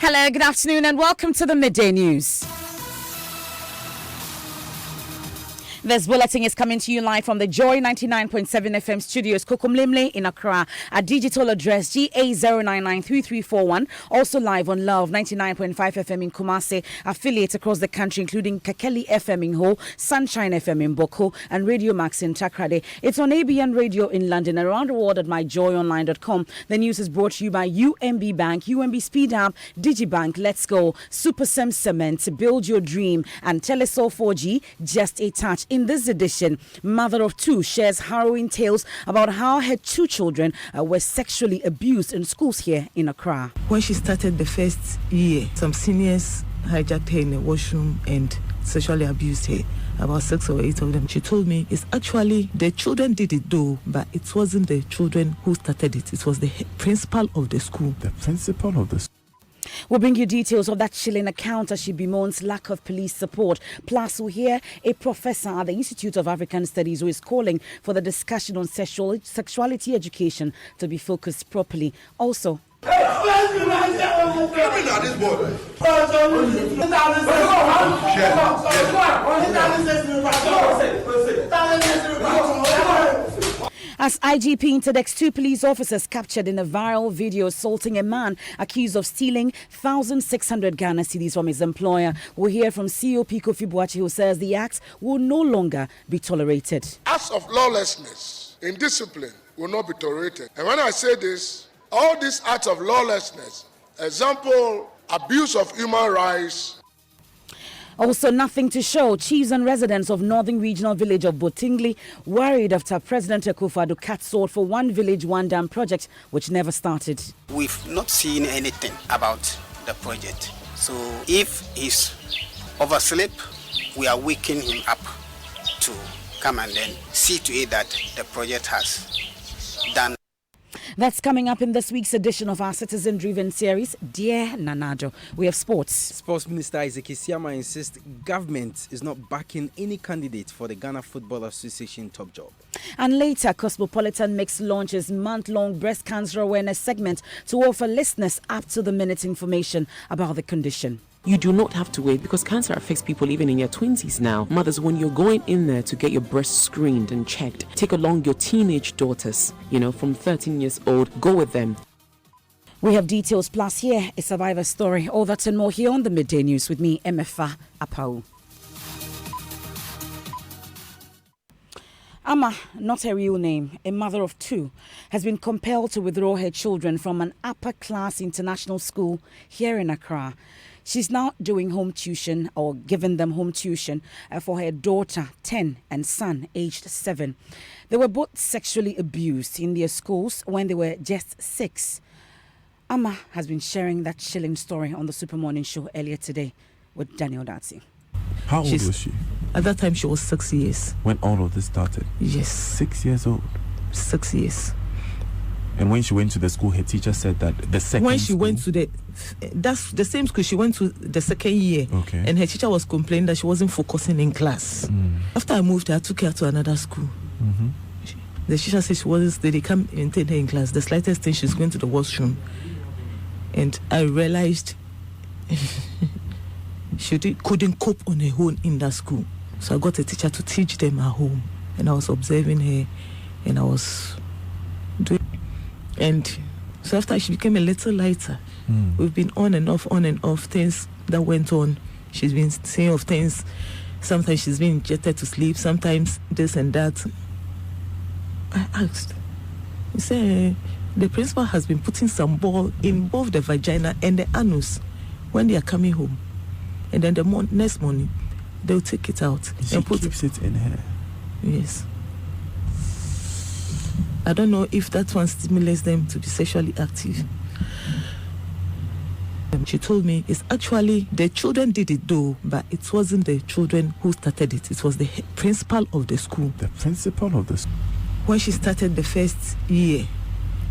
Hello, good afternoon and welcome to the Midday News. This bulletin is coming to you live from the Joy 99.7 FM studios, Kokomlemle in Accra. Our digital address GA0993341. Also live on Love 99.5 FM in Kumasi. Affiliates across the country, including Kakeli FM in Ho, Sunshine FM in Boko, and Radio Max in Takrade. It's on ABN Radio in London and around the world at myjoyonline.com. The news is brought to you by UMB Bank, UMB Speed Up, Digibank, Let's Go, Super Sem Cement, Build Your Dream, and Telesol 4G, Just a Touch. In this edition, mother of two shares harrowing tales about how her two children were sexually abused in schools here in Accra. When she started the first year, some seniors hijacked her in the washroom and sexually abused her. About 6 or 8 of them. She told me it's actually the children did it though, but it wasn't the children who started it. It was the principal of the school. The principal of the school. We'll bring you details of that chilling account as she bemoans lack of police support. Plus, we'll hear a professor at the Institute of African Studies who is calling for the discussion on sexuality education to be focused properly. Also, as IGP interdicts 2 police officers captured in a viral video assaulting a man accused of stealing 1,600 Ghana cedis from his employer. We'll hear from COP Kofi Boakye, who says the acts will no longer be tolerated. Acts of lawlessness, indiscipline will not be tolerated. And when I say this, all these acts of lawlessness, example, abuse of human rights. Also, nothing to show. Chiefs and residents of Northern Regional Village of Botingli worried after President Akufo-Addo cut sword for One Village, One Dam project, which never started. We've not seen anything about the project. So if he's overslept, we are waking him up to come and then see to it that the project has done. That's coming up in this week's edition of our citizen-driven series, Dear Nanado. We have sports. Sports Minister Isaac Isiama insists government is not backing any candidate for the Ghana Football Association top job. And later, Cosmopolitan Mix launches month-long breast cancer awareness segment to offer listeners up-to-the-minute information about the condition. You do not have to wait because cancer affects people even in your 20s now. Mothers, when you're going in there to get your breasts screened and checked, take along your teenage daughters, from 13 years old. Go with them. We have details plus here a survivor story. All that and more here on the Midday News with me, Emefa Apau. Amma, not her real name, a mother of two, has been compelled to withdraw her children from an upper-class international school here in Accra. She's now doing home tuition or giving them home tuition for her daughter, 10, and son, aged 7. They were both sexually abused in their schools when they were just 6. Amma has been sharing that chilling story on the Super Morning Show earlier today with Daniel Darcy. How old was she? At that time, she was 6 years. When all of this started? Yes. 6 years old? 6 years. And when she went to the school, her teacher said that the second when she school, went to that's the same school she went to the second year. Okay. And her teacher was complaining that she wasn't focusing in class. After I moved her, I took her to another school. The teacher said she wasn't steady. They come and take her in class. The slightest thing, she's going to the washroom. And I realized she couldn't cope on her own in that school. So I got a teacher to teach them at home. And I was observing her. And I was doing... And so after she became a little lighter, we've been on and off, things that went on. She's been saying of things. Sometimes she's been injected to sleep, sometimes this and that. I asked, he said, the principal has been putting some ball in both the vagina and the anus when they are coming home. And then the next morning, they'll take it out. She keeps it in her. Yes. I don't know if that one stimulates them to be sexually active. She told me it's actually the children did it though, but it wasn't the children who started it. It was the principal of the school. The principal of the school. When she started the first year,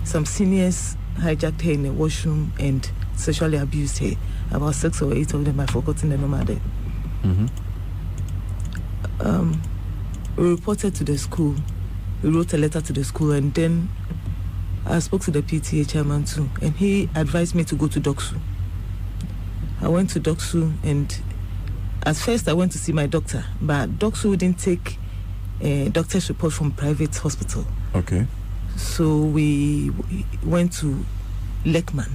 some seniors hijacked her in the washroom and sexually abused her. About 6 or 8 of them, I've forgotten the number there. We reported to the school. We wrote a letter to the school, and then I spoke to the PTA chairman too, and he advised me to go to DOCSU I went to Doksu, and at first I went to see my doctor, but Doksu wouldn't take a doctor's report from private hospital. Okay. So we went to Lekman.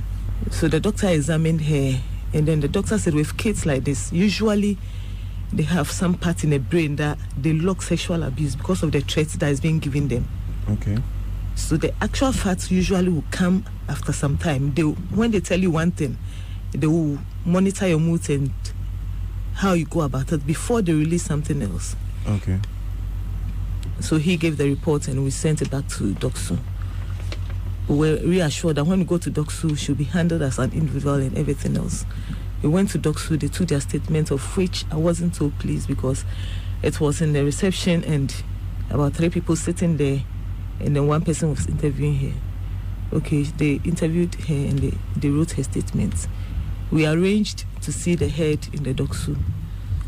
So the doctor examined her, and then the doctor said, with kids like this, usually they have some part in the brain that they lock sexual abuse because of the threat that is being given them. Okay. So the actual facts usually will come after some time. When they tell you one thing, they will monitor your mood and how you go about it before they release something else. Okay. So he gave the report and we sent it back to Doksu. We were reassured that when we go to Doksu, she'll be handled as an individual and everything else. We went to Doksu, they took their statement, of which I wasn't so pleased because it was in the reception and about 3 people sitting there, and then one person was interviewing her. Okay, they interviewed her and they wrote her statement. We arranged to see the head in the Doksu.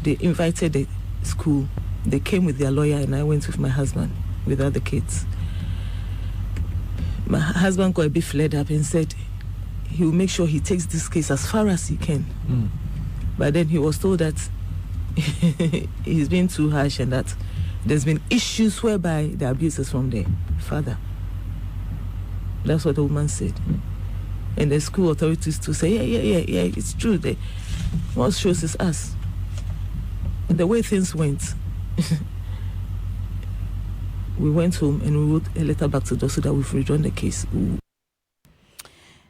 They invited the school. They came with their lawyer and I went with my husband without the kids. My husband got a bit flared up and said he will make sure he takes this case as far as he can. But then he was told that he's been too harsh and that there's been issues whereby the abuse is from the father. That's what the woman said. And the school authorities to say, yeah, it's true. What shows is us. And the way things went, we went home and we wrote a letter back to Doksu that we've withdrawn the case.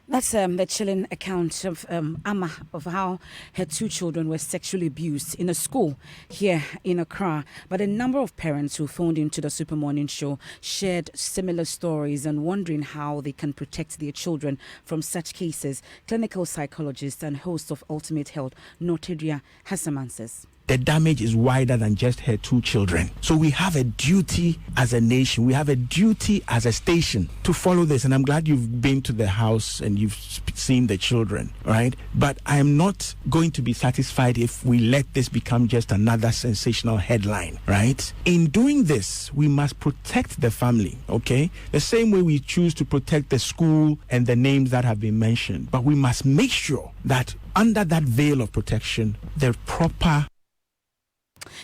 That's the chilling account of Amma, of how her 2 children were sexually abused in a school here in Accra. But a number of parents who phoned into the Super Morning Show shared similar stories and wondering how they can protect their children from such cases. Clinical psychologist and host of Ultimate Health, Notedria Hassaman says. The damage is wider than just her 2 children. So we have a duty as a nation, we have a duty as a station to follow this. And I'm glad you've been to the house and you've seen the children, right? But I am not going to be satisfied if we let this become just another sensational headline, right? In doing this, we must protect the family, okay? The same way we choose to protect the school and the names that have been mentioned. But we must make sure that under that veil of protection, the proper.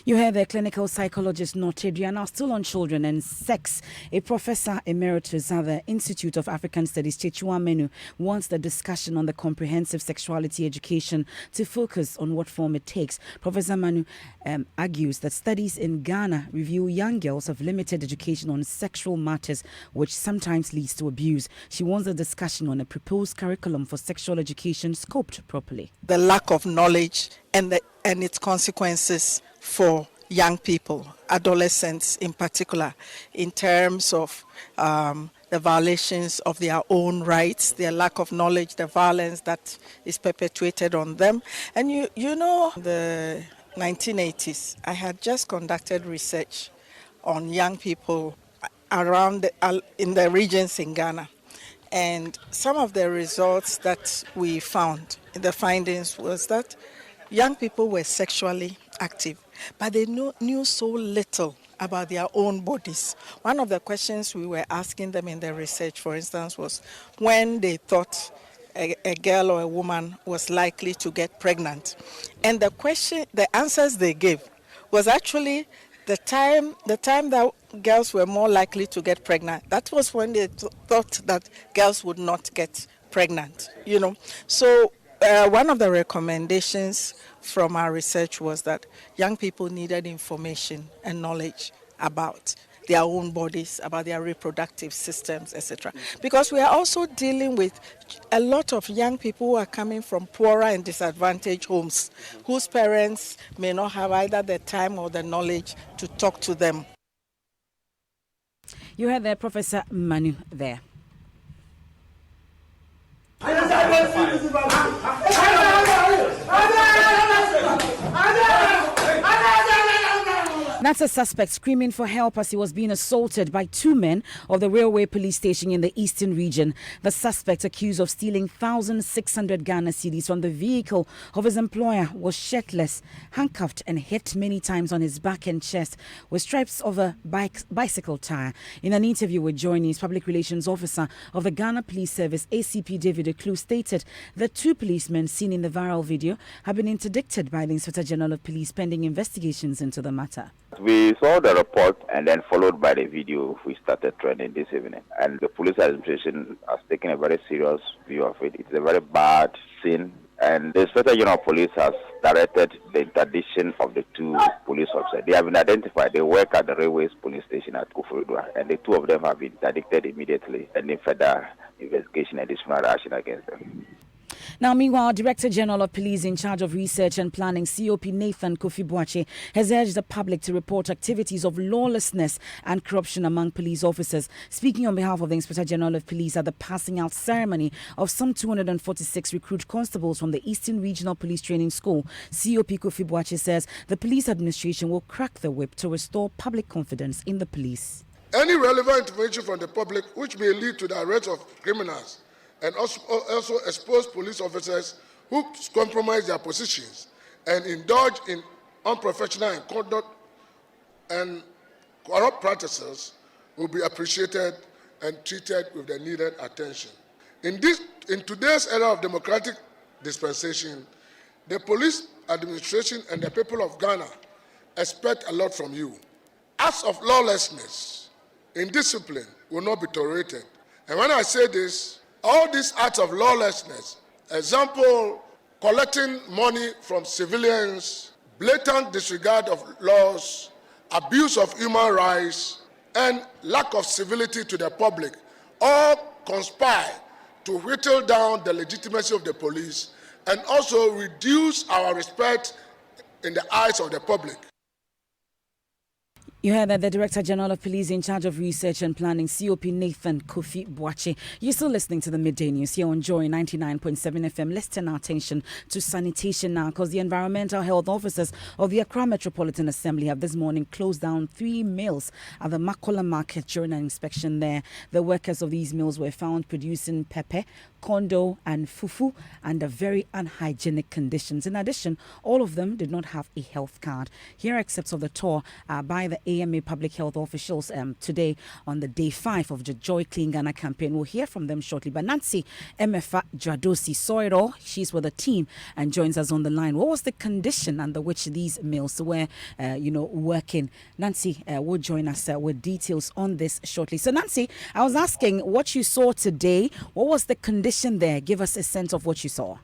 You heard the clinical psychologist Notedria, now still on children and sex. A professor emeritus at the Institute of African Studies, Chechua Menu, wants the discussion on the comprehensive sexuality education to focus on what form it takes. Professor Manu argues that studies in Ghana reveal young girls have limited education on sexual matters, which sometimes leads to abuse. She wants a discussion on a proposed curriculum for sexual education scoped properly. The lack of knowledge and its consequences for young people, adolescents in particular, in terms of the violations of their own rights, their lack of knowledge, the violence that is perpetuated on them. And you know, the 1980s, I had just conducted research on young people around in the regions in Ghana. And some of the results that we found, the findings was that young people were sexually active, but they knew so little about their own bodies. One of the questions we were asking them in the research, for instance, was when they thought a girl or a woman was likely to get pregnant. And the answers they gave was actually the time that girls were more likely to get pregnant. That was when they thought that girls would not get pregnant, you know. So one of the recommendations from our research was that young people needed information and knowledge about their own bodies, about their reproductive systems, etc. Because we are also dealing with a lot of young people who are coming from poorer and disadvantaged homes, whose parents may not have either the time or the knowledge to talk to them. You heard the Professor Manu there. That's a suspect screaming for help as he was being assaulted by two men of the railway police station in the eastern region. The suspect, accused of stealing 1,600 Ghana cedis from the vehicle of his employer, was shirtless, handcuffed and hit many times on his back and chest with stripes of a bicycle tire. In an interview with Joy News, Public Relations Officer of the Ghana Police Service, ACP David Eklu, stated the two policemen seen in the viral video have been interdicted by the Inspector General of Police pending investigations into the matter. We saw the report and then followed by the video we started trending this evening. And the police administration has taken a very serious view of it. It's a very bad sin. And the Inspector General of Police has directed the interdiction of the two police officers. They have been identified. They work at the Railways Police Station at Koforidua. And the two of them have been interdicted immediately and in further investigation and disciplinary action against them. Now, meanwhile, Director General of Police in charge of research and planning, COP Nathan Kofi Boakye, has urged the public to report activities of lawlessness and corruption among police officers. Speaking on behalf of the Inspector General of Police at the passing out ceremony of some 246 recruit constables from the Eastern Regional Police Training School, COP Kofi Boakye says the police administration will crack the whip to restore public confidence in the police. Any relevant information from the public which may lead to the arrest of criminals and also expose police officers who compromise their positions and indulge in unprofessional conduct and corrupt practices will be appreciated and treated with the needed attention. In today's era of democratic dispensation, the police administration and the people of Ghana expect a lot from you. Acts of lawlessness, indiscipline will not be tolerated. And when I say this, all these acts of lawlessness, example, collecting money from civilians, blatant disregard of laws, abuse of human rights, and lack of civility to the public, all conspire to whittle down the legitimacy of the police and also reduce our respect in the eyes of the public. You heard that the Director General of Police in charge of research and planning, COP Nathan Kofi Boakye. You're still listening to the Midday News here on Joy 99.7 FM. Let's turn our attention to sanitation now, because the environmental health officers of the Accra Metropolitan Assembly have this morning closed down 3 mills at the Makola Market during an inspection there. The workers of these mills were found producing pepper, kondo and fufu under very unhygienic conditions. In addition, all of them did not have a health card. Here are excerpts of the tour by the AMA public health officials today on the day 5 of the Joy Clean Ghana campaign. We'll hear from them shortly. But Nancy Emefa Jadosi saw it all. She's with the team and joins us on the line. What was the condition under which these mills were, working? Nancy will join us with details on this shortly. So, Nancy, I was asking what you saw today. What was the condition there? Give us a sense of what you saw.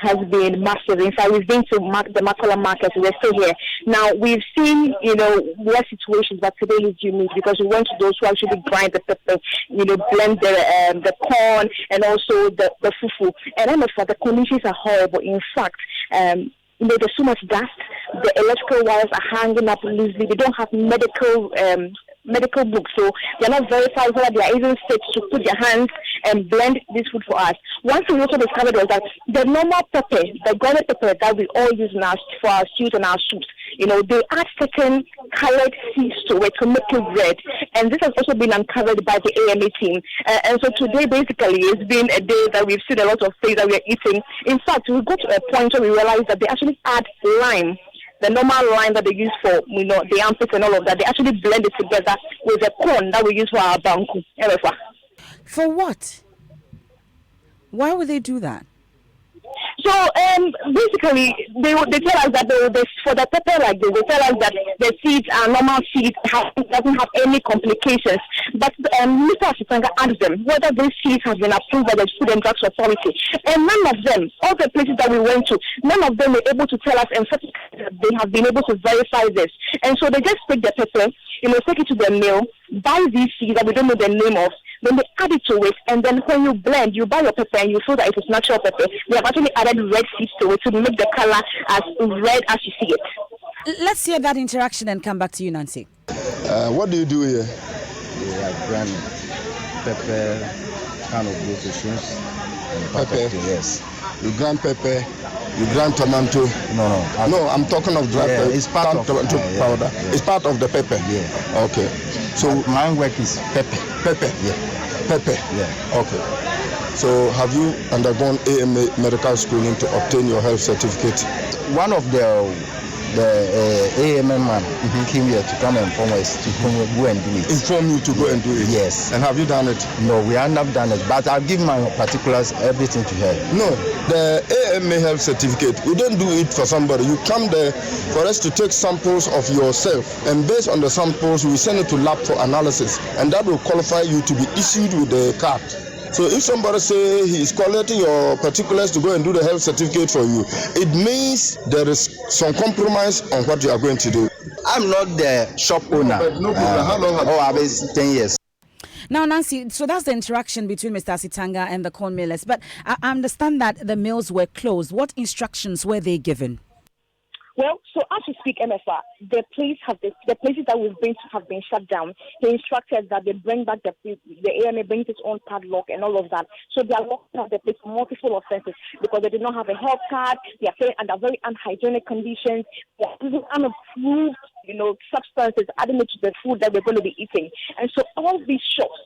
Has been massive. In fact, we've been to the Makola market. We're still here. Now, we've seen, worse situations, but today is unique because we went to those who actually grind the pepper, blend the corn and also the fufu. And I'm afraid the conditions are horrible. In fact, there's so much dust. The electrical wires are hanging up loosely. They don't have medical books, so they're not verified whether they are even fit to put their hands and blend this food for us. One thing we also discovered was that the normal pepper, the grounded pepper that we all use for our stews and our soups, they add certain colored seeds to it to make it red. And this has also been uncovered by the AMA team. And so today, basically, it's been a day that we've seen a lot of things that we're eating. In fact, we got to a point where we realized that they actually add lime. The normal lime that they use for, the armpits and all of that, they actually blend it together with the corn that we use for our banku. For what? Why would they do that? So basically, they tell us that for the pepper like this, they tell us that the seeds are normal seeds, doesn't have any complications. But Mr. Asitanga asked them whether these seeds have been approved by the Food and Drugs Authority. And none of them, all the places that we went to, none of them were able to tell us emphatically that they have been able to verify this. And so they just take the pepper, take it to the mill, buy these seeds that we don't know the name of, then they add it to it, and then when you blend, you buy your pepper and you feel that it is natural pepper. They have actually added red seeds to it to make the color as red as you see it. Let's hear that interaction and come back to you, Nancy. What do you do here? We have brand pepper, kind of both issues, and pepper. Yes. you grind pepper, you grind tomato. No, I'm talking of dry pepper. It's part of tomato powder. Yeah. It's part of the pepper. Yeah. Okay. So my work is pepper. Pepper. Yeah. Pepper. Yeah. Okay. So have you undergone AMA medical schooling to obtain your health certificate? One of the AMA man came here to come and inform us to go and do it. Inform you to go and do it? Yes. And have you done it? No, we have not done it, but I'll give my particulars, everything to her. No, the AMA health certificate, we don't do it for somebody. You come there for us to take samples of yourself, and based on the samples, we send it to lab for analysis, and that will qualify you to be issued with the card. So if somebody say he is collecting your particulars to go and do the health certificate for you, it means there is some compromise on what you are going to do. I'm not the shop owner. No problem. How long have you? I've been 10 years. Now, Nancy, so that's the interaction between Mr. Asitanga and the corn millers. But I understand that the mills were closed. What instructions were they given? Well, so as we speak, MFR, the places that we've been to have been shut down. He instructed that they bring back the AMA brings its own padlock and all of that. So they are locked out the place for multiple offences because they did not have a health card. They are staying under very unhygienic conditions. They are using unapproved, substances added to the food that we're going to be eating. And so all these shops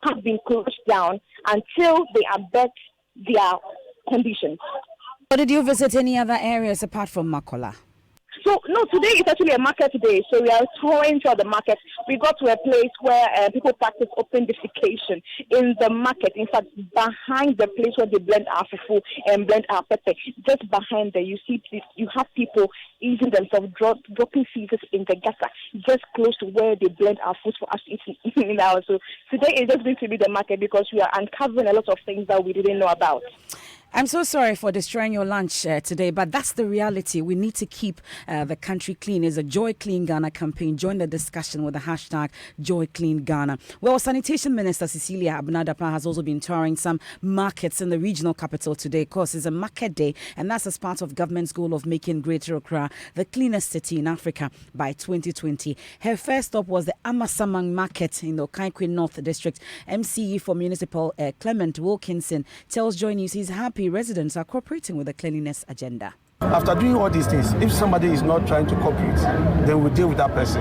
have been closed down until they abet their conditions. Or did you visit any other areas apart from Makola? So, no, today is actually a market day. So we are touring through the market. We got to a place where people practice open defecation in the market. In fact, behind the place where they blend our fufu and blend our pepper, just behind there, you have people eating themselves, dropping feces in the gutter, just close to where they blend our food for us to eat in our. So today is just going to be the market because we are uncovering a lot of things that we didn't know about. I'm so sorry for destroying your lunch today, but that's the reality. We need to keep the country clean. It's a Joy Clean Ghana campaign. Join the discussion with the hashtag Joy Clean Ghana. Well, Sanitation Minister Cecilia Abuna-Dapaah has also been touring some markets in the regional capital today. Of course, it's a market day, and that's as part of government's goal of making Greater Accra the cleanest city in Africa by 2020. Her first stop was the Amasaman Market in the Okaigwe North District. MCE for Municipal Clement Wilkinson tells Joy News he's happy residents are cooperating with the cleanliness agenda. After doing all these things, if somebody is not trying to cooperate, then we deal with that person.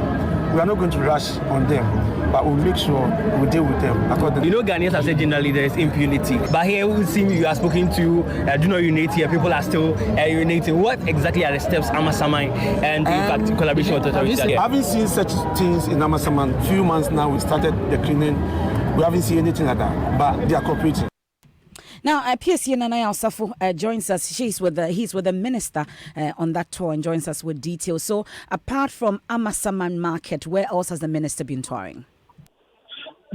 We are not going to rush on them, but we'll make sure we deal with them. Ghanaians have said generally there is impunity. But here we see you are speaking to do not unite here. People are still urinating. What exactly are the steps Amasaman and in fact collaboration with authorities? I haven't seen such things in Amasaman. Few months now we started the cleaning. We haven't seen anything like that, but they are cooperating. Now, PSC Nanaya Osafo joins us. He's with the minister on that tour and joins us with details. So, apart from Amasaman Market, where else has the minister been touring?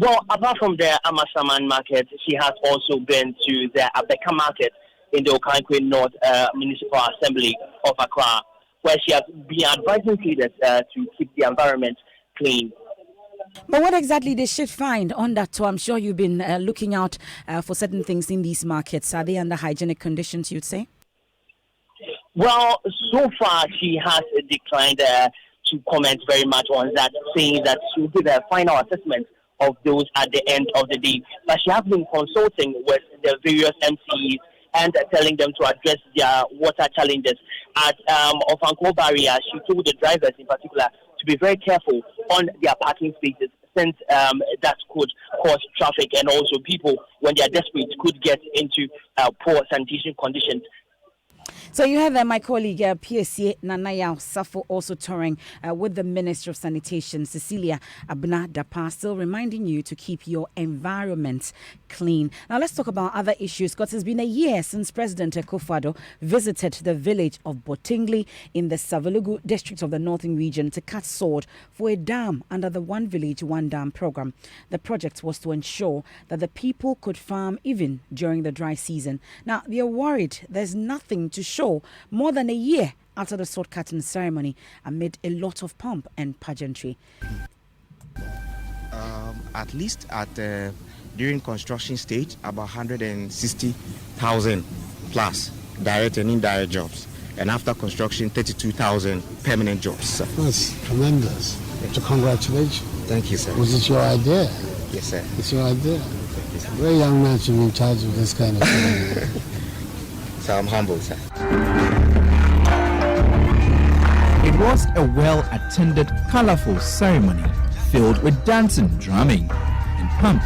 Well, apart from the Amasaman Market, she has also been to the Abeka Market in the Okaigwe North Municipal Assembly of Accra, where she has been advising leaders to keep the environment clean. But what exactly they should find on that tour? I'm sure you've been looking out for certain things in these markets. Are they under hygienic conditions, you'd say? Well, so far she has declined to comment very much on that, saying that she will give a final assessment of those at the end of the day. But she has been consulting with the various MCEs and telling them to address their water challenges. At Ofanko Barrier, she told the drivers in particular to be very careful on their parking spaces, since that could cause traffic, and also people, when they are desperate, could get into poor sanitation conditions. So you have my colleague PSC Nanaya Osafo also touring with the Minister of Sanitation, Cecilia Abuna-Dapaah, still reminding you to keep your environment clean. Now let's talk about other issues, because it's been a year since President Akufo-Addo visited the village of Botingli in the Savelugu district of the Northern Region to cut sword for a dam under the One Village, One Dam program. The project was to ensure that the people could farm even during the dry season. Now they are worried there's nothing to show more than a year after the sword cutting ceremony amid a lot of pomp and pageantry. At least during construction stage, about 160,000 plus direct and indirect jobs, and after construction 32,000 permanent jobs. That's tremendous. So congratulations. Thank you, sir. Was it your idea? Yes, sir. It's your idea. A very young man should be in charge of this kind of thing. So I'm humbled, sir. It was a well-attended, colorful ceremony filled with dancing, drumming, and pump.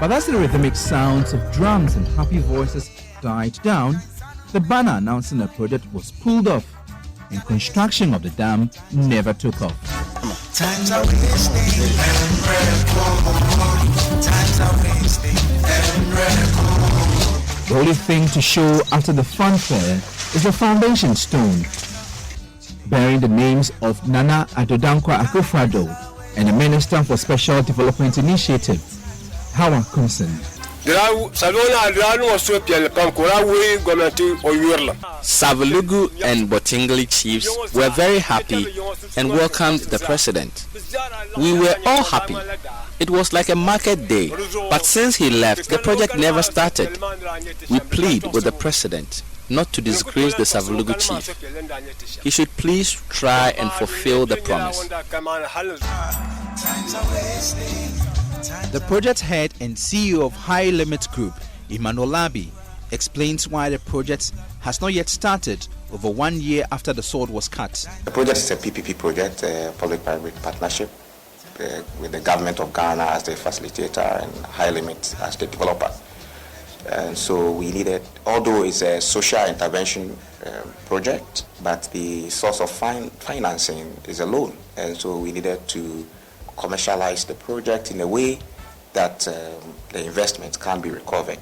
But as the rhythmic sounds of drums and happy voices died down, the banner announcing the project was pulled off, and construction of the dam never took off. Times are wasting and times are wasting and The only thing to show after the fanfare is the foundation stone, bearing the names of Nana Addo-Dankwa Akufo-Addo and the Minister for Special Development Initiative, Howard Kumsen. Savelugu and Botingli chiefs were very happy and welcomed the president. We were all happy. It was like a market day, but since he left, the project never started. We plead with the president not to disgrace the Savelugu chief. He should please try and fulfill the promise. The project head and CEO of High Limit Group, Emmanuel Labi, explains why the project has not yet started over 1 year after the sword was cut. The project is a PPP project, a public-private partnership, with the government of Ghana as the facilitator and High Limit as the developer. And so we needed, although it's a social intervention project, but the source of financing is a loan. And so we needed to commercialize the project in a way that the investment can be recovered.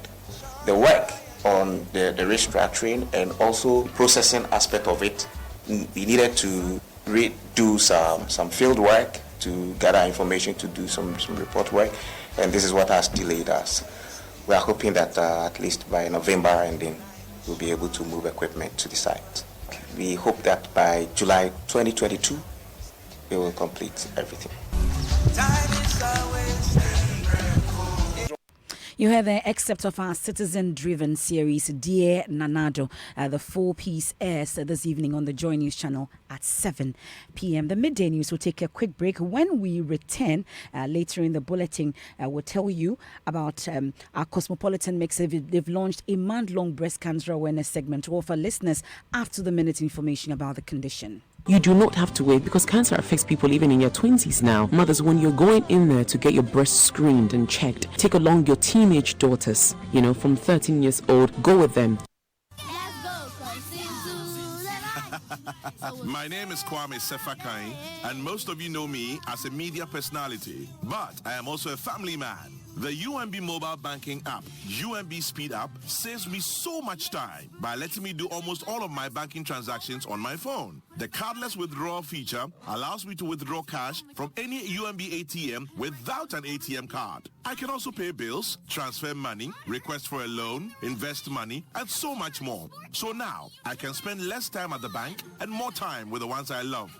The work on the restructuring and also processing aspect of it, we needed to do some field work to gather information, to do some report work, and this is what has delayed us. We are hoping that at least by November ending, we'll be able to move equipment to the site. We hope that by July 2022, we will complete everything. You heard the excerpt of our citizen-driven series, Dear Nanado. The 4-piece airs this evening on the Joy News channel at 7 p.m. The midday news will take a quick break. When we return later in the bulletin, we'll tell you about our Cosmopolitan Mix. They've launched a month-long breast cancer awareness segment to offer listeners after-the-minute information about the condition. You do not have to wait because cancer affects people even in your 20s now. Mothers, when you're going in there to get your breasts screened and checked, take along your teenage daughters, from 13 years old, go with them. My name is Kwame Sefakai, and most of you know me as a media personality, but I am also a family man. The UMB mobile banking app, UMB Speed App, saves me so much time by letting me do almost all of my banking transactions on my phone. The cardless withdrawal feature allows me to withdraw cash from any UMB ATM without an ATM card. I can also pay bills, transfer money, request for a loan, invest money, and so much more. So now, I can spend less time at the bank and more time with the ones I love.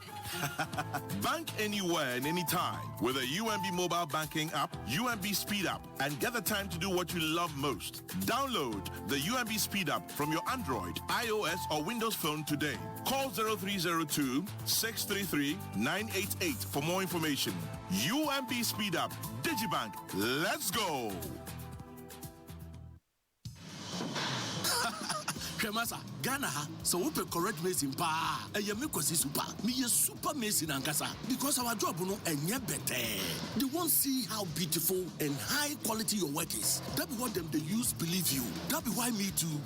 Bank anywhere and anytime with a UMB mobile banking app, UMB Speed App, and get the time to do what you love most. Download the UMB Speed App from your Android, iOS, or Windows phone today. Call 0302-633-988 for more information. UMB Speed App, Digibank, let's go! Kremasa, Ghana, so we pay correct medicine pa. And you make us super. Me a super medicine and kasa. Because our job no and better. They won't see how beautiful and high quality your work is. That be what them they use believe you. That be why me too.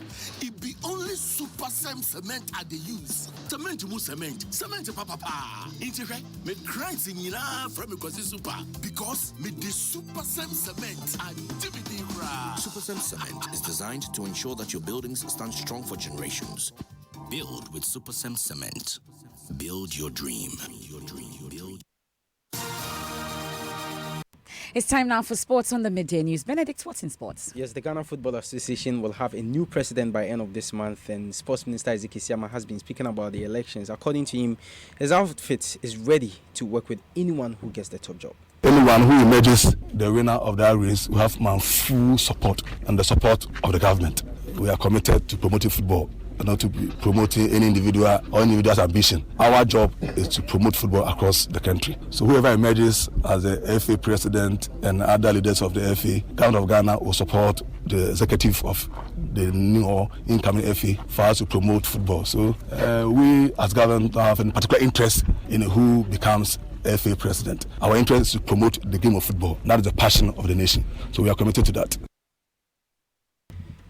It be only super cement at the use. Cement mu cement. Cement papa. Intere me crimes in from because super. Because me the super cement and dimity ra. Super Cement is designed to ensure that your buildings stand strong for generations. Build with Super Cement. Build your dream. Build. It's time now for sports on the midday news. Benedict, what's in sports? Yes, the Ghana Football Association will have a new president by end of this month, and Sports Minister Isaac Isiama has been speaking about the elections. According to him, his outfit is ready to work with anyone who gets the top job. Anyone who emerges the winner of that race will have my full support and the support of the government. We are committed to promoting football not to be promoting any individual or individual's ambition. Our job is to promote football across the country. So whoever emerges as the FA president and other leaders of the FA, Government of Ghana will support the executive of the new or incoming FA for us to promote football. So we as government have a particular interest in who becomes FA president. Our interest is to promote the game of football. That is the passion of the nation. So we are committed to that.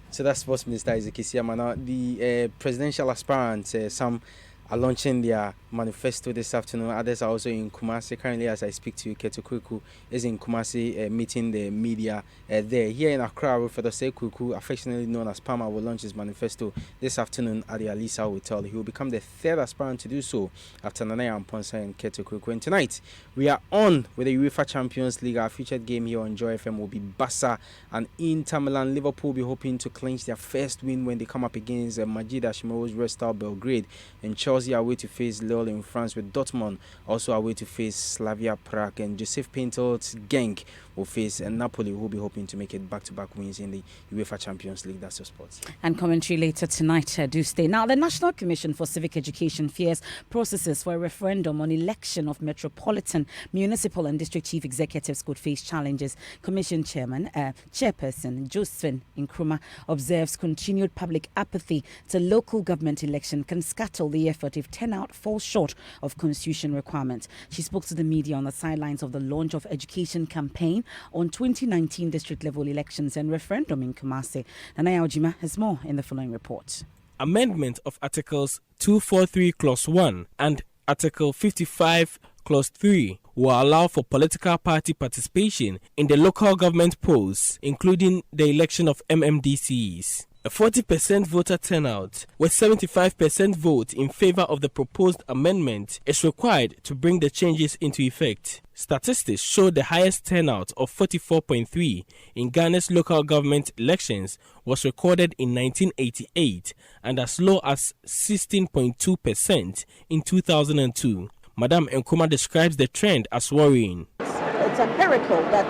So that's Sports Minister Isaac Isiama. Now, the presidential aspirants, some are launching their manifesto this afternoon. Others are also in Kumasi. Currently, as I speak to you, Keto Kuku is in Kumasi meeting the media there. Here in Accra, Rufedose Kuku, affectionately known as Palmer, will launch his manifesto this afternoon at the Alisa Hotel. He will become the third aspirant to do so after Nanaya Amponsa and Keto Kuku. And tonight, we are on with the UEFA Champions League. Our featured game here on Joy FM will be Barca and Inter Milan. Liverpool will be hoping to clinch their first win when they come up against Majid Ashimo's Red Star Belgrade. And Chelsea are away to face Lille in France, with Dortmund also away to face Slavia Prague, and Joseph Pinto's Genk will face Napoli, who will be hoping to make it back-to-back wins in the UEFA Champions League. That's your sports. And commentary later tonight. Do stay. Now, the National Commission for Civic Education fears processes for a referendum on election of metropolitan, municipal and district chief executives could face challenges. Commission Chairperson Josephine Nkrumah observes continued public apathy to local government election can scuttle the effort if turnout falls short of constitution requirements. She spoke to the media on the sidelines of the launch of education campaign on 2019 district level elections and referendum in Kumasi. Nanaya Ojima has more in the following report. Amendment of Articles 243 Clause 1 and Article 55 Clause 3 will allow for political party participation in the local government polls, including the election of MMDCs. A 40% voter turnout with 75% vote in favor of the proposed amendment is required to bring the changes into effect. Statistics show the highest turnout of 44.3 in Ghana's local government elections was recorded in 1988 and as low as 16.2% in 2002. Madam Nkrumah describes the trend as worrying. It's empirical that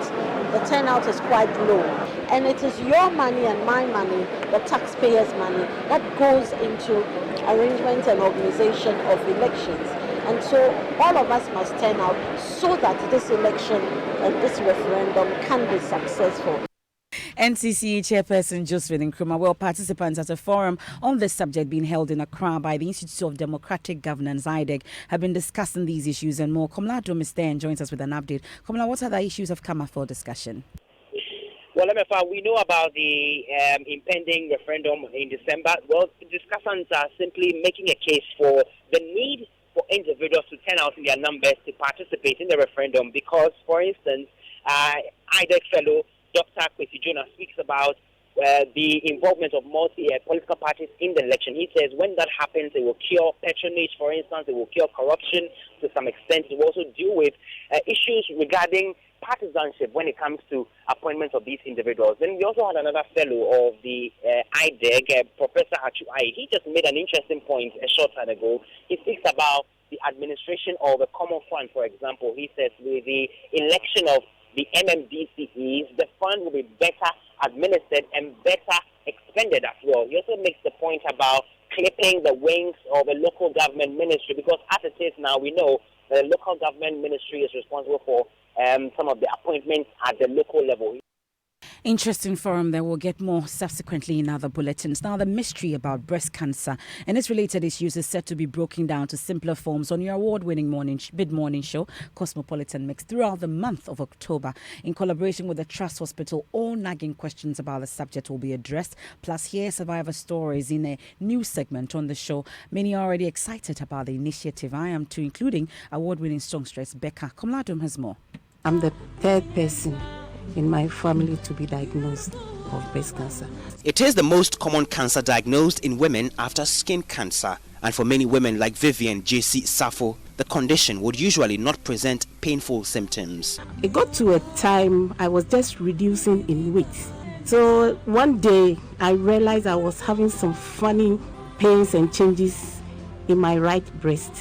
the turnout is quite low, and it is your money and my money, the taxpayers' money, that goes into arrangement and organization of elections. And so all of us must turn out so that this election and this referendum can be successful. NCC Chairperson Josephine Nkrumah. Well, participants at a forum on this subject being held in Accra by the Institute of Democratic Governance, IDEG, have been discussing these issues and more. Komla Dom is there and joins us with an update. Komla, what other issues have come up for discussion? Well, MFA, we know about the impending referendum in December. Well, discussants are simply making a case for the need for individuals to turn out in their numbers to participate in the referendum because, for instance, IDEG fellow Dr. Kwesi Jonah speaks about the involvement of political parties in the election. He says when that happens, it will cure patronage, for instance, it will cure corruption to some extent. It will also deal with issues regarding partisanship when it comes to appointments of these individuals. Then we also had another fellow of the IDEG, Professor Achu Ai. He just made an interesting point a short time ago. He speaks about the administration of a common fund, for example. He says with the election of the MMDCEs, the fund will be better administered and better expended as well. He also makes the point about clipping the wings of a local government ministry because as it is now, we know the local government ministry is responsible for some of the appointments at the local level. Interesting forum there. We'll get more subsequently in other bulletins. Now, the mystery about breast cancer and its related issues is set to be broken down to simpler forms on your award-winning mid-morning show, Cosmopolitan Mix, throughout the month of October. In collaboration with the Trust Hospital, all nagging questions about the subject will be addressed. Plus, hear survivor stories in a new segment on the show. Many are already excited about the initiative. I am too, including award-winning songstress Becca. Komladum has more. I'm the third person in my family to be diagnosed of breast cancer. It is the most common cancer diagnosed in women after skin cancer, and for many women like Vivian JC Safo, the condition would usually not present painful symptoms. It got to a time I was just reducing in weight. So one day I realized I was having some funny pains and changes in my right breast.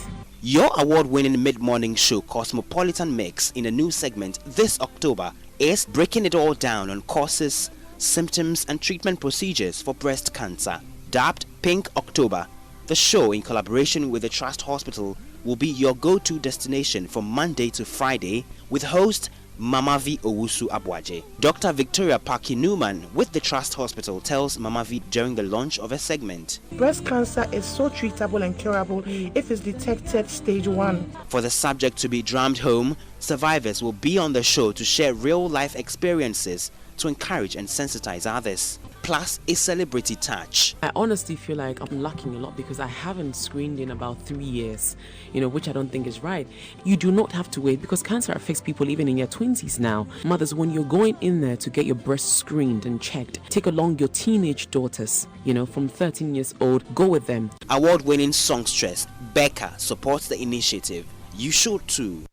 Your award-winning mid-morning show Cosmopolitan Mix in a new segment this October is breaking it all down on causes, symptoms and treatment procedures for breast cancer. Dubbed Pink October, the show, in collaboration with the Trust Hospital, will be your go-to destination from Monday to Friday with host Mamavi Owusu Abwaje. Dr. Victoria Paki Newman with the Trust Hospital tells Mamavi during the launch of a segment. Breast cancer is so treatable and curable if it's detected stage 1. For the subject to be drummed home, survivors will be on the show to share real-life experiences to encourage and sensitize others, plus a celebrity touch. I honestly feel like I'm lacking a lot because I haven't screened in about 3 years, which I don't think is right. You do not have to wait because cancer affects people even in their 20s now. Mothers, when you're going in there to get your breasts screened and checked, take along your teenage daughters, from 13 years old, go with them. Award-winning songstress Becca supports the initiative. You should too.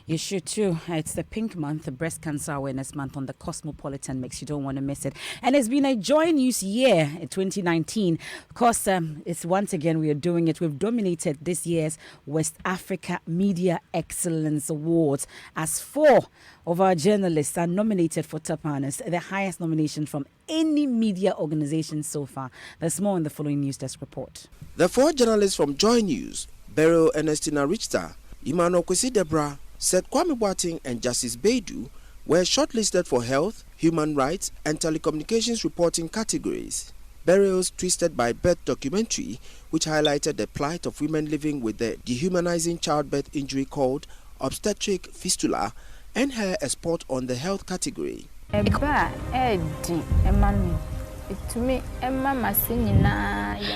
You should too. It's the Pink Month, the Breast Cancer Awareness Month on the Cosmopolitan Mix. You don't want to miss it. And it's been a Joy News year in 2019. Of course, it's once again we are doing it. We've dominated this year's West Africa Media Excellence Awards as 4 of our journalists are nominated for top honors, the highest nomination from any media organization so far. There's more in the following News Desk report. The 4 journalists from Joy News, Beryl Ernestina Richter, Emmanuel Kwesi Debra, Seth Kwame Boateng and Justice Beidou were shortlisted for health, human rights and telecommunications reporting categories. Beryl's Twisted by Birth documentary, which highlighted the plight of women living with the dehumanizing childbirth injury called obstetric fistula, earned her a spot on the health category.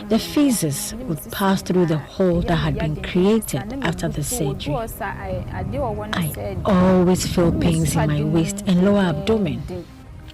The feces would pass through the hole that had been created after the surgery. I always feel pains in my waist and lower abdomen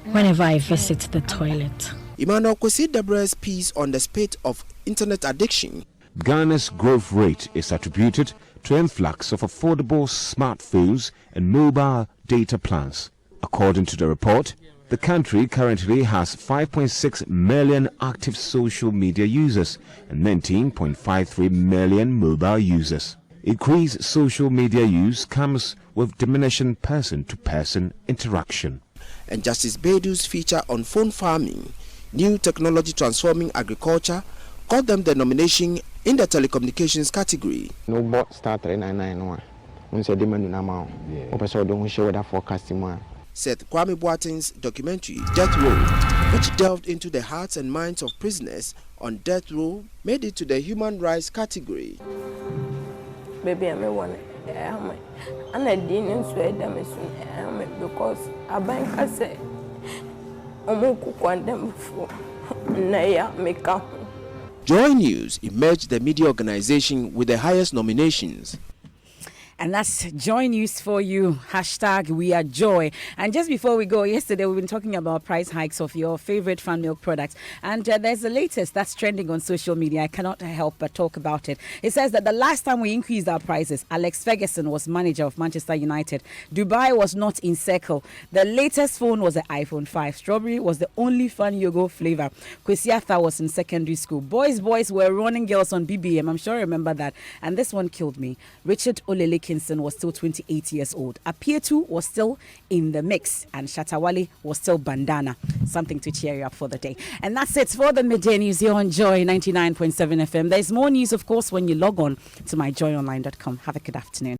whenever I visit the toilet. Emmanuel Kwesi Debra's piece on the spate of internet addiction. Ghana's growth rate is attributed to influx of affordable smartphones and mobile data plans. According to the report, the country currently has 5.6 million active social media users and 19.53 million mobile users. Increased social media use comes with diminishing person-to-person interaction. And Justice Beidou's feature on phone farming, new technology transforming agriculture, got them the nomination in the telecommunications category. No bot start 399. Seth Kwame Boateng's documentary Death Row, which delved into the hearts and minds of prisoners on death row, made it to the human rights category. Baby, I want and I didn't swear them because a banker said, Joy News emerged the media organization with the highest nominations. And that's Joy News for you. Hashtag We Are Joy. And just before we go, yesterday we've been talking about price hikes of your favorite fan milk products. And there's the latest that's trending on social media. I cannot help but talk about it. It says that the last time we increased our prices, Alex Ferguson was manager of Manchester United. Dubai was not in circle. The latest phone was the iPhone 5. Strawberry was the only fun yogo flavor. Kwesi Arthur was in secondary school. Boys were running girls on BBM. I'm sure you remember that. And this one killed me. Richard Olele was still 28 years old. Apietu was still in the mix, and Shatawale was still bandana. Something to cheer you up for the day. And that's it for the midday news here on Joy 99.7 FM. There's more news, of course, when you log on to myjoyonline.com. Have a good afternoon.